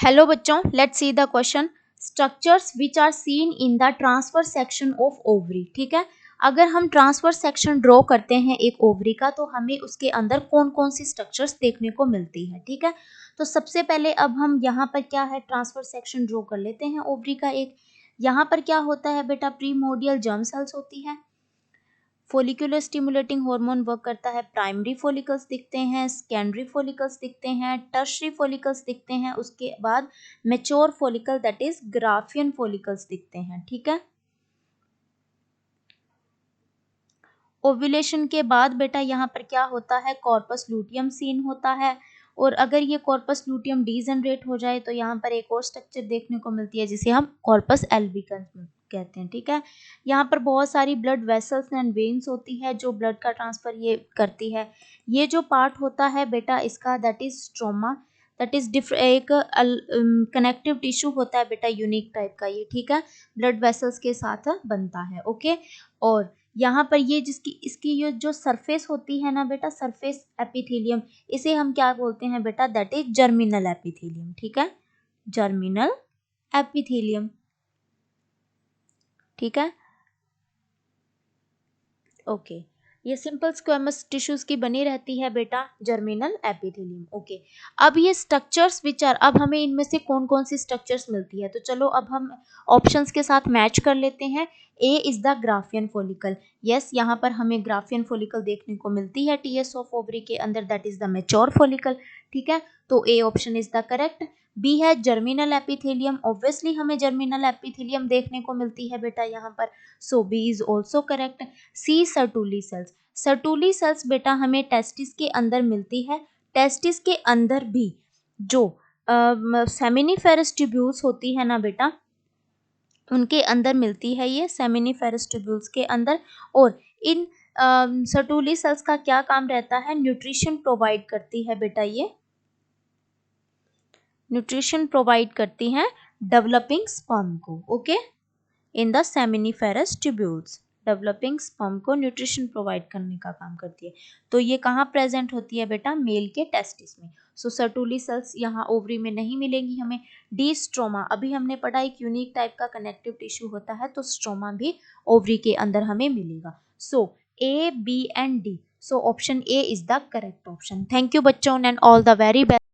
Hello बच्चों, let's see the question. Structures which are seen in the transfer section of ovary. ठीक है, अगर हम ट्रांसफर सेक्शन ड्रॉ करते हैं एक ओवरी का, तो हमें उसके अंदर कौन कौन सी स्ट्रक्चर्स देखने को मिलती है। ठीक है, तो सबसे पहले अब हम यहाँ पर क्या है, ट्रांसफर सेक्शन ड्रॉ कर लेते हैं ओवरी का एक। यहाँ पर क्या होता है बेटा, प्रीमोर्डियल जर्म सेल्स होती है, फोलिकुलर स्टिमुलेटिंग हार्मोन वर्क करता है, प्राइमरी फोलिकल्स दिखते हैं, सेकेंडरी फोलिकल्स दिखते हैं, टर्शरी फोलिकल्स दिखते हैं, उसके बाद mature follicle that is Graafian follicles दिखते हैं। ठीक है, ओव्यूलेशन के बाद बेटा यहाँ पर क्या होता है, कॉर्पस लूटियम सीन होता है। और अगर ये कॉर्पस लूटियम डीजनरेट हो जाए तो यहाँ पर एक और स्ट्रक्चर देखने को मिलती है जिसे हम कॉर्पस एल्बिकस कहते हैं। ठीक है, यहाँ पर बहुत सारी ब्लड वेसल्स एंड वेन्स होती है जो ब्लड का ट्रांसफर ये करती है। ये जो पार्ट होता है बेटा इसका, that is stroma, that is एक कनेक्टिव टिश्यू होता है बेटा, यूनिक टाइप का ये। ठीक है, ब्लड वेसल्स के साथ बनता है। ओके, और यहाँ पर ये इसकी ये जो सरफेस होती है ना बेटा, सरफेस एपिथेलियम, इसे हम क्या बोलते हैं बेटा, दैट इज जर्मिनल एपिथेलियम। ठीक है, जर्मिनल एपिथेलियम। ठीक है, ओके, ये सिंपल स्क्वेमस टिश्यूज की बनी रहती है बेटा, जर्मिनल एपिथेलियम। ओके, अब ये स्ट्रक्चर्स विच आर, अब हमें इनमें से कौन कौन सी स्ट्रक्चर्स मिलती है, तो चलो अब हम ऑप्शंस के साथ मैच कर लेते हैं। A is the Graafian follicle. Yes, यहाँ पर हमें ग्राफियन फोलिकल देखने को मिलती है टीएस ऑफ ओवरी के अंदर, that is the mature follicle. ठीक है, तो A option is the correct. B है जर्मिनल एपिथेलियम, ऑब्वियसली हमें जर्मिनल एपिथेलियम देखने को मिलती है बेटा यहाँ पर, so B is also correct. C Sertoli cells, Sertoli cells बेटा हमें टेस्टिस के अंदर मिलती है। टेस्टिस के अंदर भी जो सेमिनिफेरस ट्यूब्यूल्स होती है ना बेटा, उनके अंदर मिलती है ये सेमिनिफेरस ट्यूब्यूल्स के अंदर। और इन सर्टुली सेल्स का क्या काम रहता है, न्यूट्रिशन प्रोवाइड करती है बेटा, ये न्यूट्रिशन प्रोवाइड करती हैं डेवलपिंग स्पर्म को। Okay, in the seminiferous tubules developing sperm को न्यूट्रिशन प्रोवाइड करने का काम करती है। तो ये कहाँ प्रेजेंट होती है बेटा, मेल के टेस्टिस में। सो सर्टुली सेल्स यहाँ ओवरी में नहीं मिलेंगी हमें। डी स्ट्रोमा, अभी हमने पढ़ा एक यूनिक टाइप का कनेक्टिव टिश्यू होता है, तो स्ट्रोमा भी ओवरी के अंदर हमें मिलेगा। So A, B and D, so option A is the correct option. Thank you बच्चों and all the very best.